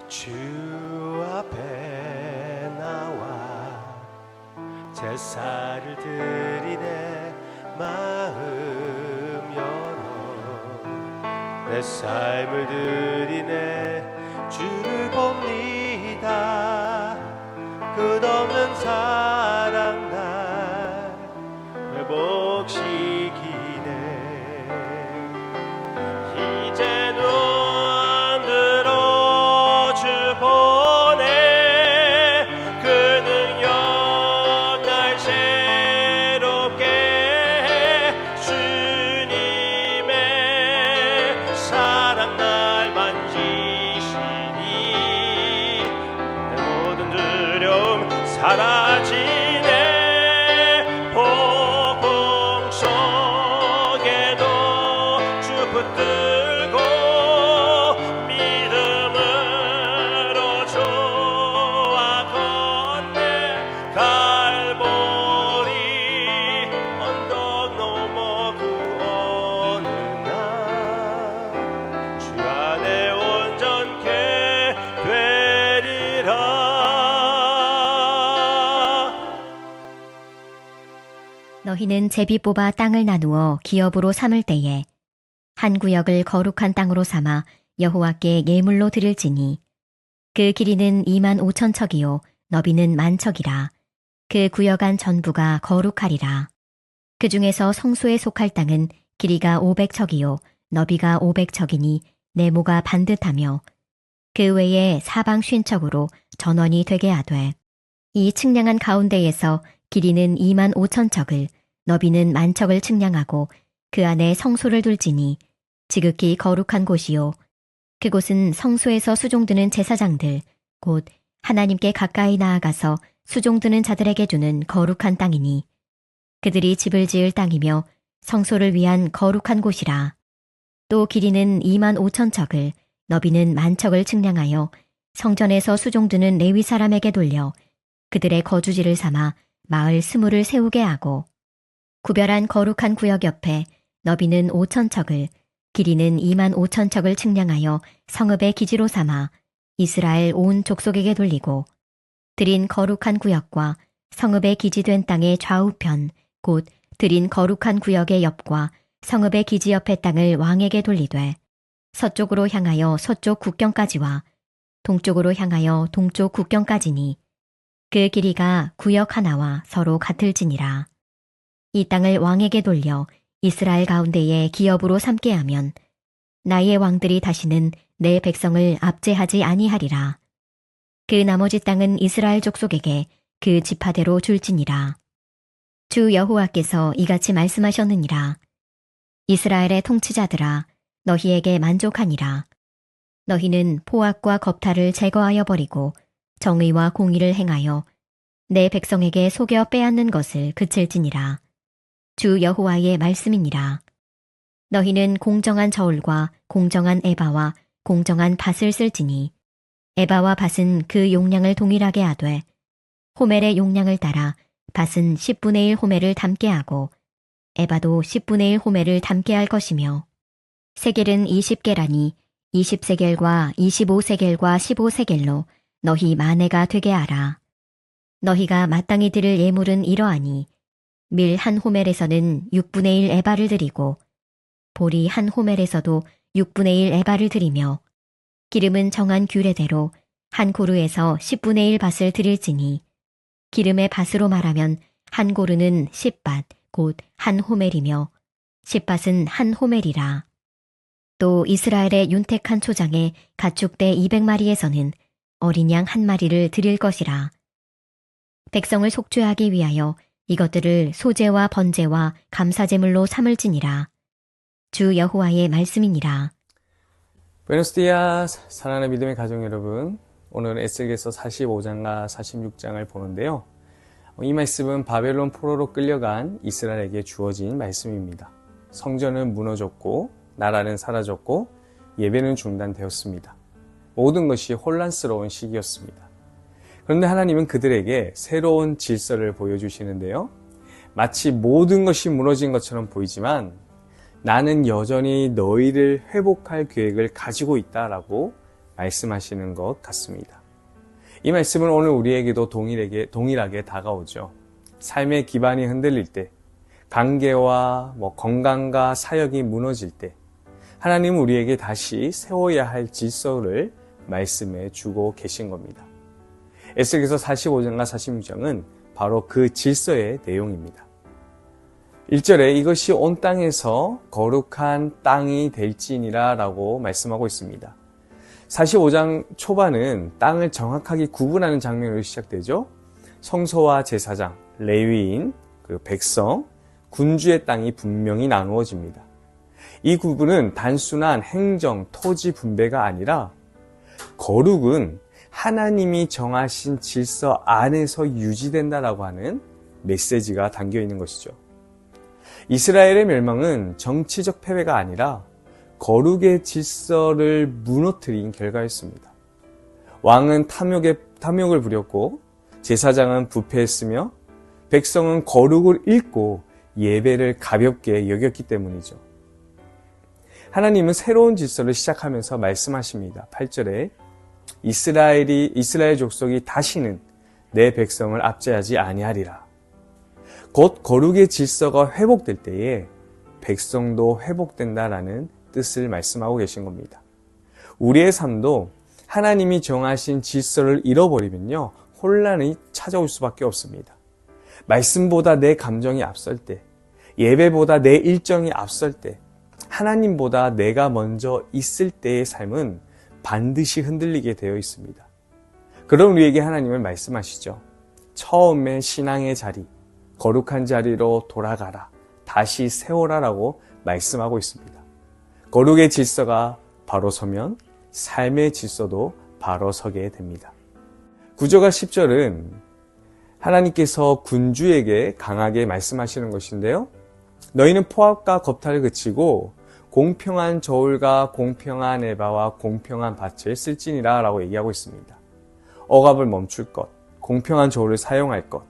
주 앞에 나와 제사를 드리네. 마음 열어 내 삶을 드리네. 주를 봅니다. 끝없는 사랑 날 회복시키네. 이제는 들어 주 보내. 그 능력 날 새롭게 해. 주님의 사랑 날 만지시니 내 모든 두려움 사라지네. 폭풍 속에도 주 붙들고 믿음으로 좋아 걷네. 갈보리 언덕 넘어 그 어느 날 주 안에 온전케 되리라. 너희는 제비 뽑아 땅을 나누어 기업으로 삼을 때에 한 구역을 거룩한 땅으로 삼아 여호와께 예물로 드릴지니 그 길이는 25,000척이요 너비는 10,000척이라. 그 구역 안 전부가 거룩하리라. 그 중에서 성소에 속할 땅은 길이가 500척이요 너비가 500척이니 네모가 반듯하며 그 외에 사방 50척으로 전원이 되게 하되 이 측량한 가운데에서 길이는 25,000척을 너비는 10,000척을 측량하고 그 안에 성소를 둘지니 지극히 거룩한 곳이요 그곳은 성소에서 수종드는 제사장들 곧 하나님께 가까이 나아가서 수종드는 자들에게 주는 거룩한 땅이니 그들이 집을 지을 땅이며 성소를 위한 거룩한 곳이라. 또 길이는 25,000척을 너비는 10,000척을 측량하여 성전에서 수종드는 레위 사람에게 돌려 그들의 거주지를 삼아 마을 스물을 세우게 하고 구별한 거룩한 구역 옆에 너비는 5,000척을 길이는 25,000척을 측량하여 성읍의 기지로 삼아 이스라엘 온 족속에게 돌리고 드린 거룩한 구역과 성읍의 기지된 땅의 좌우편 곧 드린 거룩한 구역의 옆과 성읍의 기지 옆의 땅을 왕에게 돌리되 서쪽으로 향하여 서쪽 국경까지와 동쪽으로 향하여 동쪽 국경까지니 그 길이가 구역 하나와 서로 같을지니라. 이 땅을 왕에게 돌려 이스라엘 가운데에 기업으로 삼게 하면 나의 왕들이 다시는 내 백성을 압제하지 아니하리라. 그 나머지 땅은 이스라엘 족속에게 그 지파대로 줄지니라. 주 여호와께서 이같이 말씀하셨느니라. 이스라엘의 통치자들아 너희에게 만족하니라. 너희는 포악과 겁탈을 제거하여 버리고 정의와 공의를 행하여 내 백성에게 속여 빼앗는 것을 그칠지니라. 주 여호와의 말씀이니라. 너희는 공정한 저울과 공정한 에바와 공정한 밭을 쓸지니 에바와 밭은 그 용량을 동일하게 하되 호멜의 용량을 따라 밭은 10분의 1 호멜을 담게 하고 에바도 10분의 1 호멜을 담게 할 것이며 세겔은 20개라니 20세겔과 25세겔과 15세겔로 너희 만회가 되게 하라. 너희가 마땅히 드릴 예물은 이러하니 밀 한 호멜에서는 6분의 1 에바를 드리고 보리 한 호멜에서도 6분의 1 에바를 드리며 기름은 정한 규례대로 한 고루에서 10분의 1 밭을 드릴지니 기름의 밭으로 말하면 한 고루는 10밭 곧 한 호멜이며 10밭은 한 호멜이라. 또 이스라엘의 윤택한 초장에 가축대 200마리에서는 어린 양 한 마리를 드릴 것이라. 백성을 속죄하기 위하여 이것들을 소제와 번제와 감사제물로 삼을지니라. 주 여호와의 말씀이니라. 부에노스 디아스, 사랑하는 믿음의 가족 여러분, 오늘은 에스겔서 45장과 46장을 보는데요. 이 말씀은 바벨론 포로로 끌려간 이스라엘에게 주어진 말씀입니다. 성전은 무너졌고 나라는 사라졌고 예배는 중단되었습니다. 모든 것이 혼란스러운 시기였습니다. 그런데 하나님은 그들에게 새로운 질서를 보여주시는데요. 마치 모든 것이 무너진 것처럼 보이지만 나는 여전히 너희를 회복할 계획을 가지고 있다라고 말씀하시는 것 같습니다. 이 말씀은 오늘 우리에게도 동일하게 다가오죠. 삶의 기반이 흔들릴 때, 관계와 건강과 사역이 무너질 때, 하나님은 우리에게 다시 세워야 할 질서를 말씀해 주고 계신 겁니다. 에스겔서 45장과 46장은 바로 그 질서의 내용입니다. 1절에 이것이 온 땅에서 거룩한 땅이 될지니라 라고 말씀하고 있습니다. 45장 초반은 땅을 정확하게 구분하는 장면으로 시작되죠. 성소와 제사장, 레위인, 그리고 백성, 군주의 땅이 분명히 나누어집니다. 이 구분은 단순한 행정, 토지 분배가 아니라 거룩은 하나님이 정하신 질서 안에서 유지된다라고 하는 메시지가 담겨 있는 것이죠. 이스라엘의 멸망은 정치적 패배가 아니라 거룩의 질서를 무너뜨린 결과였습니다. 왕은 탐욕을 부렸고 제사장은 부패했으며 백성은 거룩을 잃고 예배를 가볍게 여겼기 때문이죠. 하나님은 새로운 질서를 시작하면서 말씀하십니다. 8절에 이스라엘 족속이 다시는 내 백성을 압제하지 아니하리라. 곧 거룩의 질서가 회복될 때에 백성도 회복된다라는 뜻을 말씀하고 계신 겁니다. 우리의 삶도 하나님이 정하신 질서를 잃어버리면요, 혼란이 찾아올 수밖에 없습니다. 말씀보다 내 감정이 앞설 때, 예배보다 내 일정이 앞설 때, 하나님보다 내가 먼저 있을 때의 삶은 반드시 흔들리게 되어 있습니다. 그럼 우리에게 하나님은 말씀하시죠. 처음에 신앙의 자리, 거룩한 자리로 돌아가라. 다시 세워라라고 말씀하고 있습니다. 거룩의 질서가 바로 서면 삶의 질서도 바로 서게 됩니다. 9절과 10절은 하나님께서 군주에게 강하게 말씀하시는 것인데요. 너희는 포악과 겁탈을 그치고 공평한 저울과 공평한 에바와 공평한 밭을 쓸지니라 라고 얘기하고 있습니다. 억압을 멈출 것, 공평한 저울을 사용할 것,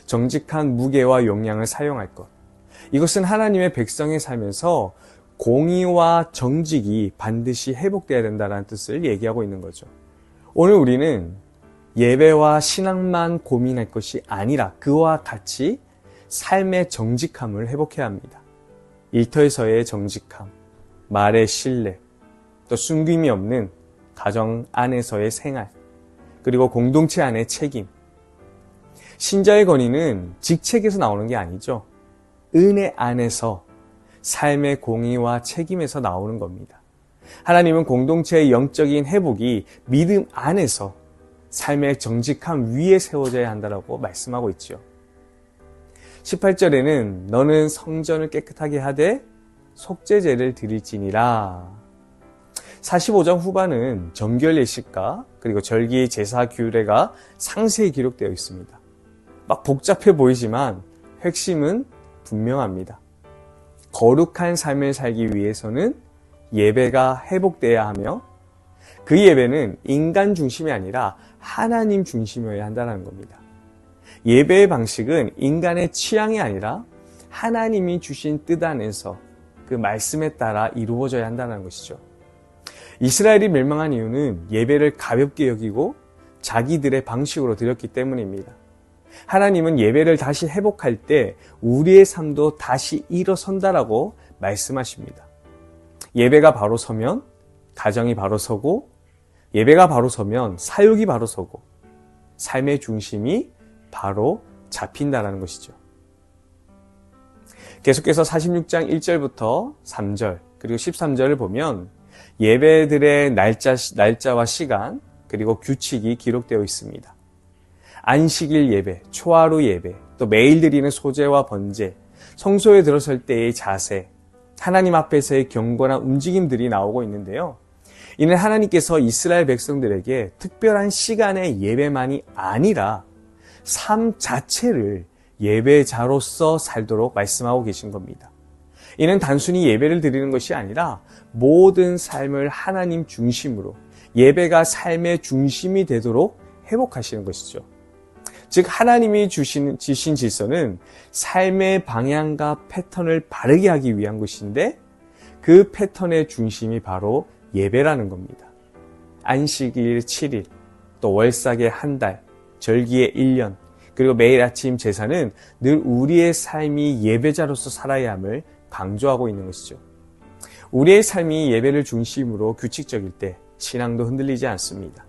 정직한 무게와 용량을 사용할 것. 이것은 하나님의 백성이 살면서 공의와 정직이 반드시 회복되어야 된다는 뜻을 얘기하고 있는 거죠. 오늘 우리는 예배와 신앙만 고민할 것이 아니라 그와 같이 삶의 정직함을 회복해야 합니다. 일터에서의 정직함, 말의 신뢰, 또 숨김이 없는 가정 안에서의 생활, 그리고 공동체 안의 책임. 신자의 권위는 직책에서 나오는 게 아니죠. 은혜 안에서 삶의 공의와 책임에서 나오는 겁니다. 하나님은 공동체의 영적인 회복이 믿음 안에서 삶의 정직함 위에 세워져야 한다고 말씀하고 있죠. 18절에는 너는 성전을 깨끗하게 하되 속죄제를 드릴지니라. 45장 후반은 정결 예식과 그리고 절기 제사 규례가 상세히 기록되어 있습니다. 막 복잡해 보이지만 핵심은 분명합니다. 거룩한 삶을 살기 위해서는 예배가 회복돼야 하며 그 예배는 인간 중심이 아니라 하나님 중심이어야 한다는 겁니다. 예배의 방식은 인간의 취향이 아니라 하나님이 주신 뜻 안에서 그 말씀에 따라 이루어져야 한다는 것이죠. 이스라엘이 멸망한 이유는 예배를 가볍게 여기고 자기들의 방식으로 드렸기 때문입니다. 하나님은 예배를 다시 회복할 때 우리의 삶도 다시 일어선다라고 말씀하십니다. 예배가 바로 서면 가정이 바로 서고, 예배가 바로 서면 사역이 바로 서고, 삶의 중심이 바로 잡힌다라는 것이죠. 계속해서 46장 1절부터 3절 그리고 13절을 보면 예배들의 날짜와 시간 그리고 규칙이 기록되어 있습니다. 안식일 예배, 초하루 예배, 또 매일 드리는 소제와 번제, 성소에 들어설 때의 자세, 하나님 앞에서의 경건한 움직임들이 나오고 있는데요. 이는 하나님께서 이스라엘 백성들에게 특별한 시간의 예배만이 아니라 삶 자체를 예배자로서 살도록 말씀하고 계신 겁니다. 이는 단순히 예배를 드리는 것이 아니라 모든 삶을 하나님 중심으로 예배가 삶의 중심이 되도록 회복하시는 것이죠. 즉 하나님이 주신 질서는 삶의 방향과 패턴을 바르게 하기 위한 것인데 그 패턴의 중심이 바로 예배라는 겁니다. 안식일 7일, 또 월삭의 한 달, 절기의 1년, 그리고 매일 아침 제사는 늘 우리의 삶이 예배자로서 살아야 함을 강조하고 있는 것이죠. 우리의 삶이 예배를 중심으로 규칙적일 때 신앙도 흔들리지 않습니다.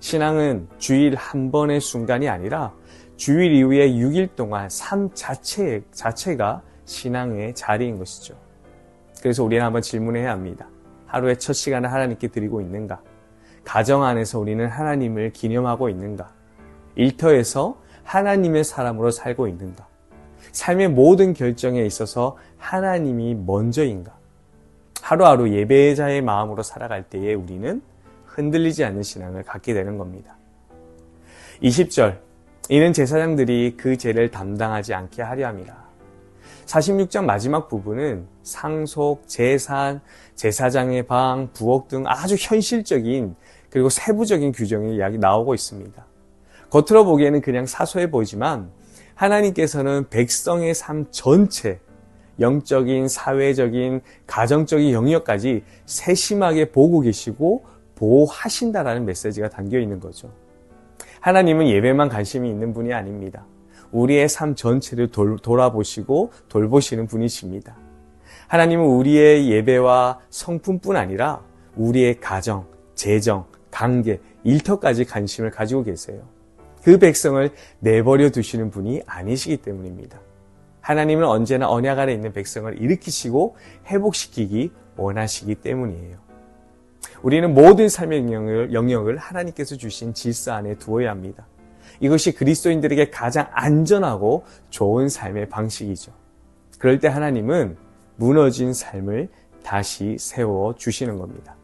신앙은 주일 한 번의 순간이 아니라 주일 이후에 6일 동안 삶 자체가 신앙의 자리인 것이죠. 그래서 우리는 한번 질문해야 합니다. 하루의 첫 시간을 하나님께 드리고 있는가? 가정 안에서 우리는 하나님을 기념하고 있는가? 일터에서 하나님의 사람으로 살고 있는가? 삶의 모든 결정에 있어서 하나님이 먼저인가? 하루하루 예배자의 마음으로 살아갈 때에 우리는 흔들리지 않는 신앙을 갖게 되는 겁니다. 20절, 이는 제사장들이 그 죄를 담당하지 않게 하려 함이라. 46장 마지막 부분은 상속, 재산, 제사장의 방, 부엌 등 아주 현실적인 그리고 세부적인 규정이 나오고 있습니다. 겉으로 보기에는 그냥 사소해 보이지만 하나님께서는 백성의 삶 전체, 영적인, 사회적인, 가정적인 영역까지 세심하게 보고 계시고 보호하신다라는 메시지가 담겨 있는 거죠. 하나님은 예배만 관심이 있는 분이 아닙니다. 우리의 삶 전체를 돌아보시고 돌보시는 분이십니다. 하나님은 우리의 예배와 성품뿐 아니라 우리의 가정, 재정, 관계, 일터까지 관심을 가지고 계세요. 그 백성을 내버려 두시는 분이 아니시기 때문입니다. 하나님은 언제나 언약 아래 있는 백성을 일으키시고 회복시키기 원하시기 때문이에요. 우리는 모든 삶의 영역을 하나님께서 주신 질서 안에 두어야 합니다. 이것이 그리스도인들에게 가장 안전하고 좋은 삶의 방식이죠. 그럴 때 하나님은 무너진 삶을 다시 세워주시는 겁니다.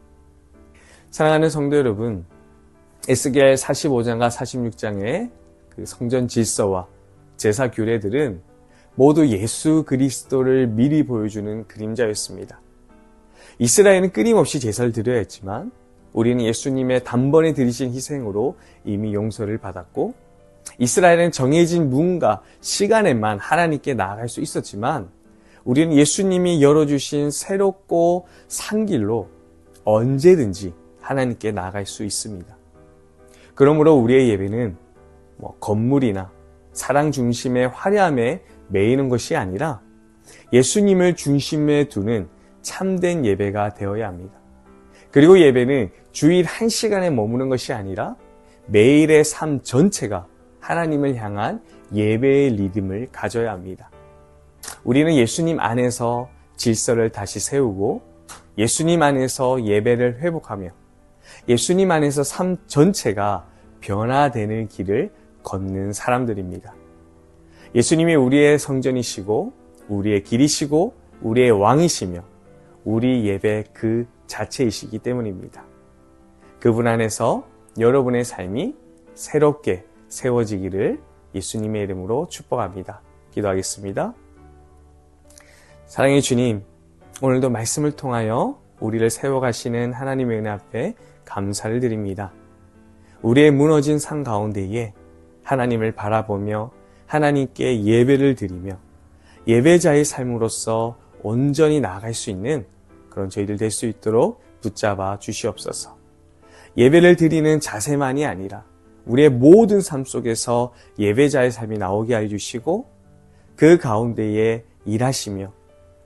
사랑하는 성도 여러분, 에스겔 45장과 46장의 그 성전 질서와 제사 규례들은 모두 예수 그리스도를 미리 보여주는 그림자였습니다. 이스라엘은 끊임없이 제사를 드려야 했지만 우리는 예수님의 단번에 드리신 희생으로 이미 용서를 받았고, 이스라엘은 정해진 문과 시간에만 하나님께 나아갈 수 있었지만 우리는 예수님이 열어주신 새롭고 산 길로 언제든지 하나님께 나아갈 수 있습니다. 그러므로 우리의 예배는 건물이나 사랑 중심의 화려함에 매이는 것이 아니라 예수님을 중심에 두는 참된 예배가 되어야 합니다. 그리고 예배는 주일 1시간에 머무는 것이 아니라 매일의 삶 전체가 하나님을 향한 예배의 리듬을 가져야 합니다. 우리는 예수님 안에서 질서를 다시 세우고 예수님 안에서 예배를 회복하며 예수님 안에서 삶 전체가 변화되는 길을 걷는 사람들입니다. 예수님이 우리의 성전이시고 우리의 길이시고 우리의 왕이시며 우리 예배 그 자체이시기 때문입니다. 그분 안에서 여러분의 삶이 새롭게 세워지기를 예수님의 이름으로 축복합니다. 기도하겠습니다. 사랑의 주님, 오늘도 말씀을 통하여 우리를 세워가시는 하나님의 은혜 앞에 감사를 드립니다. 우리의 무너진 삶 가운데에 하나님을 바라보며 하나님께 예배를 드리며 예배자의 삶으로서 온전히 나아갈 수 있는 그런 저희들 될 수 있도록 붙잡아 주시옵소서. 예배를 드리는 자세만이 아니라 우리의 모든 삶 속에서 예배자의 삶이 나오게 해주시고 그 가운데에 일하시며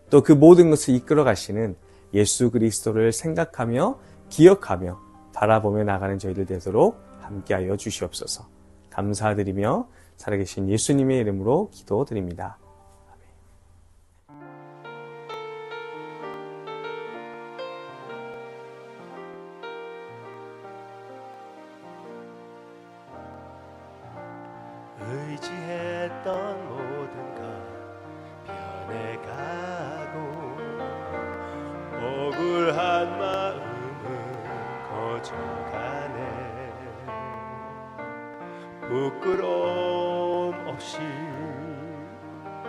또 그 모든 것을 이끌어 가시는 예수 그리스도를 생각하며 기억하며 바라보며 나가는 저희들 되도록 함께하여 주시옵소서. 감사드리며 살아계신 예수님의 이름으로 기도드립니다. 의지했던 모든 것 변해가고 억울한 마음은 거져가네. 부끄러움 없이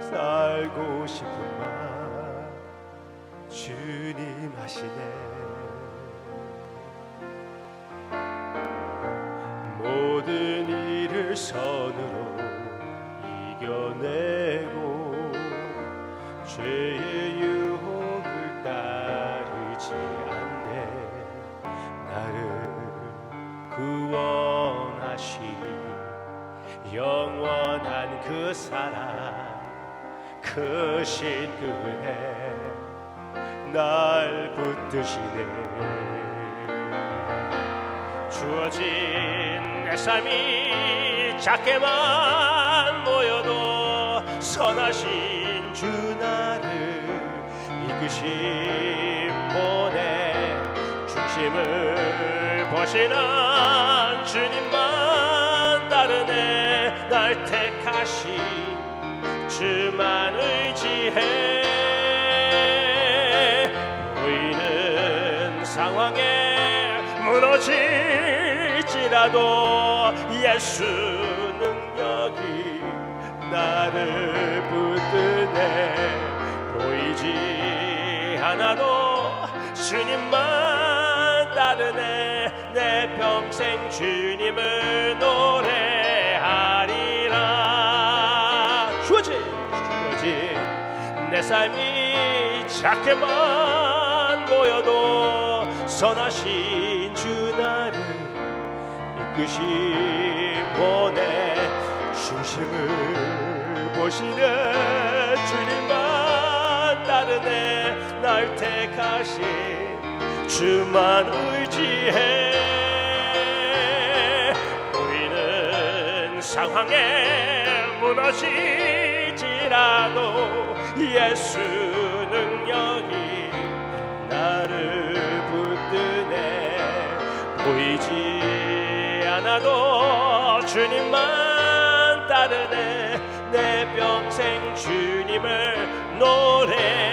살고 싶은 말 주님 하시네. 모든 일을 선으로 이겨내고 죄의 유혹을 따르지 않네. 나를 구원하신 영원한 그 사랑 크신 그네 날 붙드시네. 주어진 내 삶이 작게만 모여도 선하신 주 나를 이끄신 분의 중심을 보시는 주님만 따르네. 날 택하신 주만 의지해. 보이는 상황에 무너질지라도 예수 능력이 나를 붙드네. 보이지 않아도 주님만 따르네. 내 평생 주님을 노래하리라. 주어진 내 삶이 작게만 보여도 선하신 주 나를 이끄신 분의 중심을 보시는 주님만 따르네. 날 택하신 주만 의지해. 보이는 상황에 무너지지라도 예수 능력이 나를 붙드네. 보이지 않아도 주님만 따르네. 내 평생 주님을 노래